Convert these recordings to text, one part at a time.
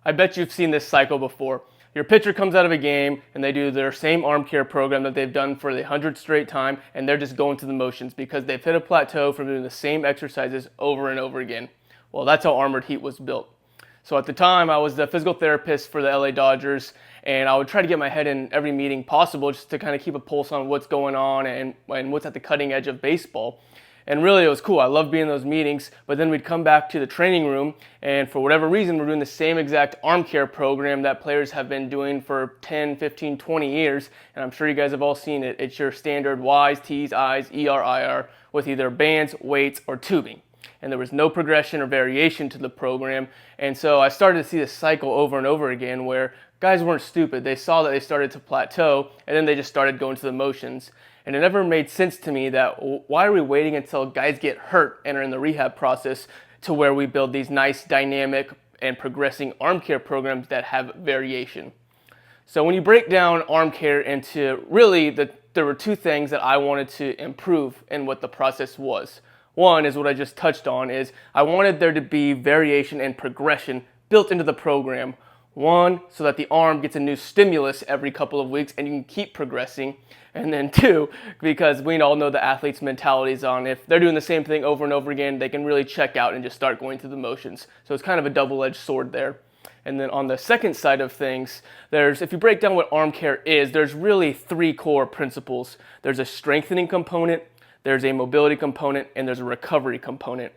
I bet you've seen this cycle before. Your pitcher comes out of a game and they do their same arm care program that they've done for the 100th straight time, and they're just going through the motions because they've hit a plateau from doing the same exercises over and over again. Well, that's how Armored Heat was built. So at the time, I was the physical therapist for the LA Dodgers, and I would try to get my head in every meeting possible just to kind of keep a pulse on what's going on and what's at the cutting edge of baseball. And really, it was cool. I loved being in those meetings, but then we'd come back to the training room, and for whatever reason, we're doing the same exact arm care program that players have been doing for 10, 15, 20 years, and I'm sure you guys have all seen it. It's your standard Ys, Ts, Is, ER, IR, with either bands, weights, or tubing. And there was no progression or variation to the program, and so I started to see this cycle over and over again where guys weren't stupid. They saw that they started to plateau, and then they just started going through the motions. And it never made sense to me that why are we waiting until guys get hurt and are in the rehab process to where we build these nice, dynamic, and progressing arm care programs that have variation. So when you break down arm care into really, there were two things that I wanted to improve in what the process was. One is what I just touched on, is I wanted there to be variation and progression built into the program. One, so that the arm gets a new stimulus every couple of weeks and you can keep progressing. And then two, because we all know the athlete's mentalities on if they're doing the same thing over and over again, they can really check out and just start going through the motions. So it's kind of a double-edged sword there. And then on the second side of things, if you break down what arm care is, there's really three core principles. There's a strengthening component, there's a mobility component, and there's a recovery component.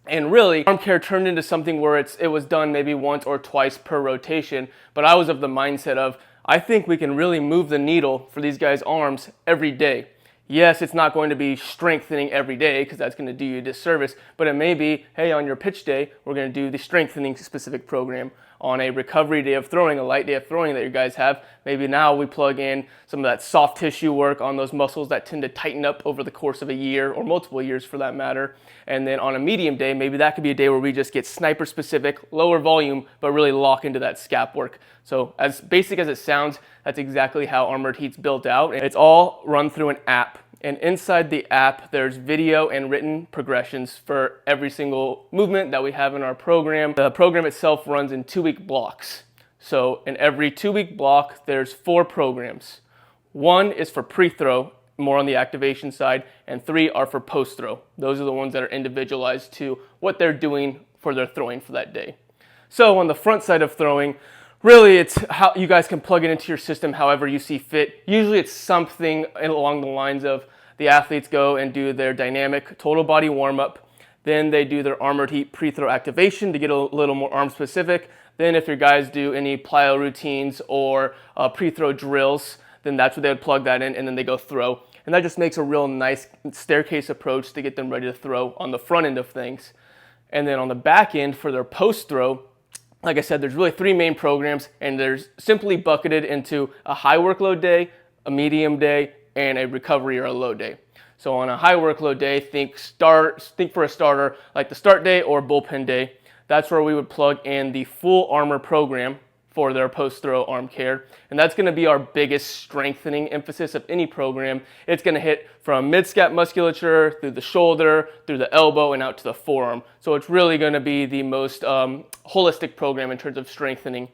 And really, arm care turned into something where it was done maybe once or twice per rotation, but I was of the mindset of, I think we can really move the needle for these guys' arms every day. Yes, it's not going to be strengthening every day because that's going to do you a disservice, but it may be, hey, on your pitch day, we're going to do the strengthening specific program. On a recovery day of throwing, a light day of throwing that you guys have, maybe now we plug in some of that soft tissue work on those muscles that tend to tighten up over the course of a year or multiple years for that matter. And then on a medium day, maybe that could be a day where we just get sniper specific, lower volume, but really lock into that scap work. So as basic as it sounds, that's exactly how Armored Heat's built out. It's all run through an app. And inside the app, there's video and written progressions for every single movement that we have in our program. The program itself runs in 2-week blocks. So in every 2-week block, there's 4 programs. 1 is for pre-throw, more on the activation side, and 3 are for post-throw. Those are the ones that are individualized to what they're doing for their throwing for that day. So on the front side of throwing, really, it's how you guys can plug it into your system however you see fit. Usually it's something along the lines of the athletes go and do their dynamic total body warm-up. Then they do their Armored Heat pre-throw activation to get a little more arm specific. Then if your guys do any plyo routines or pre-throw drills, then that's what they would plug that in, and then they go throw. And that just makes a real nice staircase approach to get them ready to throw on the front end of things. And then on the back end for their post-throw, like I said, there's really 3 main programs, and there's simply bucketed into a high workload day, a medium day, and a recovery or a low day. So on a high workload day, think for a starter like the start day or bullpen day. That's where we would plug in the full armor program for their post-throw arm care. And that's going to be our biggest strengthening emphasis of any program. It's going to hit from mid-scap musculature through the shoulder, through the elbow, and out to the forearm. So it's really going to be the most holistic program in terms of strengthening.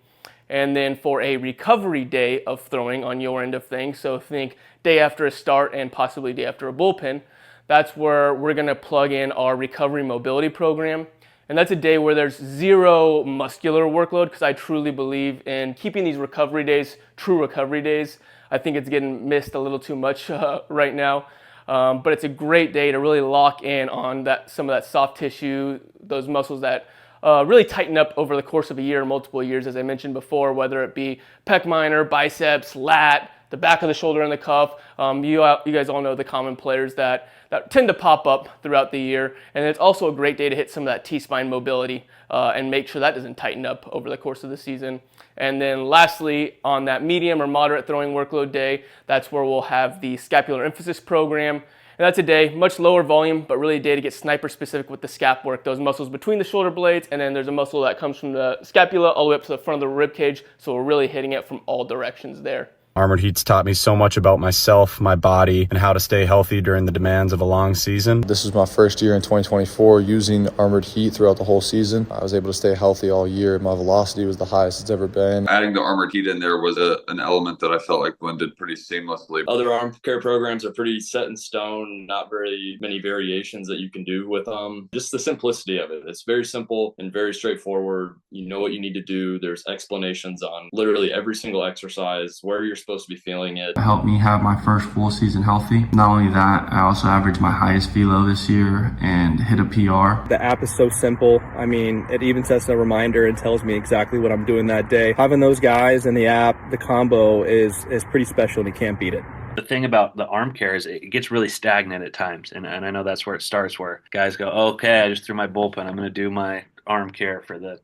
And then for a recovery day of throwing on your end of things, so think day after a start and possibly day after a bullpen, that's where we're going to plug in our recovery mobility program. And that's a day where there's 0 muscular workload, because I truly believe in keeping these recovery days true recovery days. I think it's getting missed a little too much right now. But it's a great day to really lock in on some of that soft tissue, those muscles that really tighten up over the course of a year, multiple years, as I mentioned before, whether it be pec minor, biceps, lat, the back of the shoulder and the cuff. You guys all know the common players that tend to pop up throughout the year. And it's also a great day to hit some of that T-spine mobility and make sure that doesn't tighten up over the course of the season. And then lastly, on that medium or moderate throwing workload day, that's where we'll have the scapular emphasis program. And that's a day, much lower volume, but really a day to get sniper specific with the scap work, those muscles between the shoulder blades, and then there's a muscle that comes from the scapula all the way up to the front of the rib cage, so we're really hitting it from all directions there. Armored Heat's taught me so much about myself, my body, and how to stay healthy during the demands of a long season. This was my first year in 2024 using Armored Heat throughout the whole season. I was able to stay healthy all year. My velocity was the highest it's ever been. Adding the Armored Heat in there was an element that I felt like blended pretty seamlessly. Other arm care programs are pretty set in stone, not very many variations that you can do with them. Just the simplicity of it. It's very simple and very straightforward. You know what you need to do. There's explanations on literally every single exercise, where you're supposed to be feeling it. It helped me have my first full season healthy. Not only that, I also averaged my highest velo this year and hit a PR. The app is so simple. I mean, it even sets a reminder and tells me exactly what I'm doing that day. Having those guys in the app, the combo is pretty special, and you can't beat it. The thing about the arm care is it gets really stagnant at times. And I know that's where it starts, where guys go, okay, I just threw my bullpen. I'm going to do my arm care for the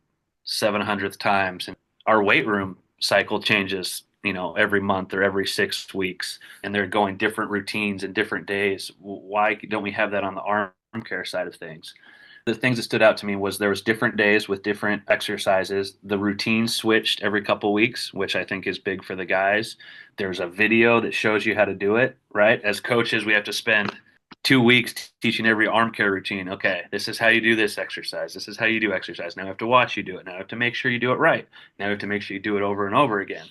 700th times. And our weight room cycle changes, every month or every 6 weeks, and they're going different routines and different days. Why don't we have that on the arm care side of things? The things that stood out to me was there was different days with different exercises. The routine switched every couple weeks, which I think is big for the guys. There's a video that shows you how to do it, right? As coaches, we have to spend 2 weeks teaching every arm care routine. Okay, this is how you do this exercise. This is how you do exercise. Now I have to watch you do it. Now I have to make sure you do it right. Now I have to make sure you do it over and over again.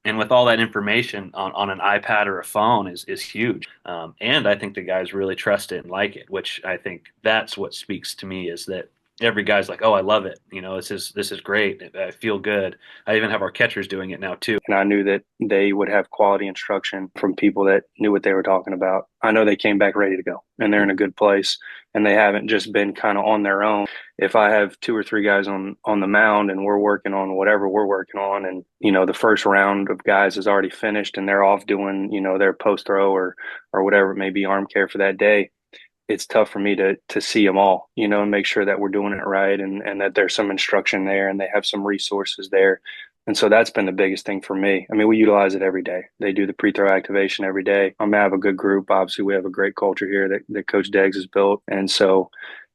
And with all that information on an iPad or a phone is huge. And I think the guys really trust it and like it, which I think that's what speaks to me, is that every guy's like, oh, I love it. This is great. I feel good. I even have our catchers doing it now too. And I knew that they would have quality instruction from people that knew what they were talking about. I know they came back ready to go, and they're in a good place, and they haven't just been kind of on their own. If I have 2 or 3 guys on the mound and we're working on whatever we're working on, and, the first round of guys is already finished and they're off doing, their post throw or whatever it may be, arm care for that day, it's tough for me to see them all, and make sure that we're doing it right, and that there's some instruction there and they have some resources there. And so that's been the biggest thing for me. I mean, we utilize it every day. They do the pre-throw activation every day. I have a good group. Obviously, we have a great culture here that Coach Deggs has built. And so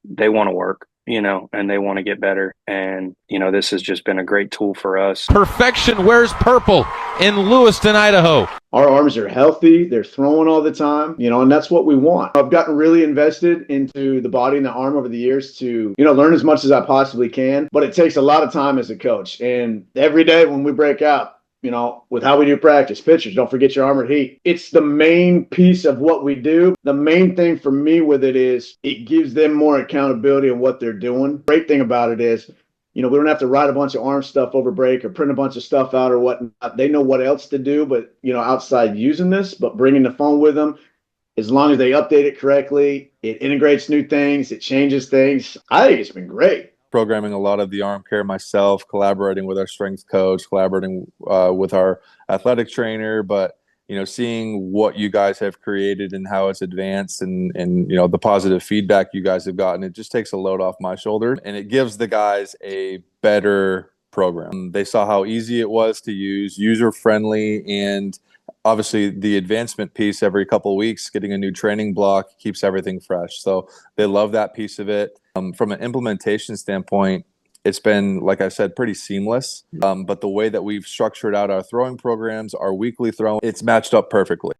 they want to work, and they want to get better. And, this has just been a great tool for us. Perfection wears purple in Lewiston, Idaho. Our arms are healthy. They're throwing all the time, and that's what we want. I've gotten really invested into the body and the arm over the years to, learn as much as I possibly can. But it takes a lot of time as a coach. And every day when we break out, with how we do practice, pitchers, don't forget your Armored Heat. It's the main piece of what we do. The main thing for me with it is it gives them more accountability on what they're doing. Great thing about it is, we don't have to write a bunch of arm stuff over break or print a bunch of stuff out or whatnot. They know what else to do, but, outside using this, but bringing the phone with them, as long as they update it correctly, it integrates new things, it changes things. I think it's been great. Programming a lot of the arm care myself, collaborating with our strength coach, collaborating with our athletic trainer, but seeing what you guys have created and how it's advanced, and the positive feedback you guys have gotten, it just takes a load off my shoulder, and it gives the guys a better program. They saw how easy it was to use, user friendly, and obviously the advancement piece every couple of weeks, getting a new training block keeps everything fresh. So they love that piece of it. From an implementation standpoint, it's been, like I said, pretty seamless. But the way that we've structured out our throwing programs, our weekly throw, it's matched up perfectly.